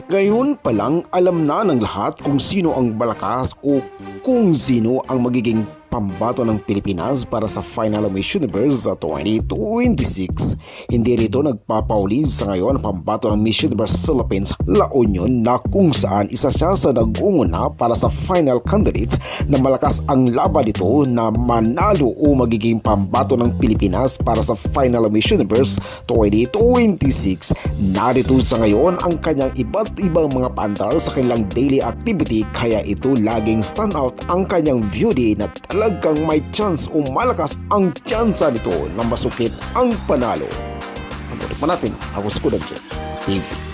Ngayon pa lang alam na ng lahat kung sino ang malakas o kung sino ang magiging pambato ng Pilipinas para sa final Miss Universe 2026. Hindi rito nagpapauli sa ngayon ang pambato ng Miss Universe Philippines La Union na kung saan isa siya sa nag-uuna para sa final candidate na malakas ang laban nito na manalo o magiging pambato ng Pilipinas para sa final Miss Universe 2026. Narito sa ngayon ang kanyang iba't ibang mga paandar sa kanilang daily activity kaya ito laging stand out ang kanyang beauty na talagang may chance o malakas ang tsansa nito na masukit ang panalo. Panorin pa natin ako sa Kudan TV.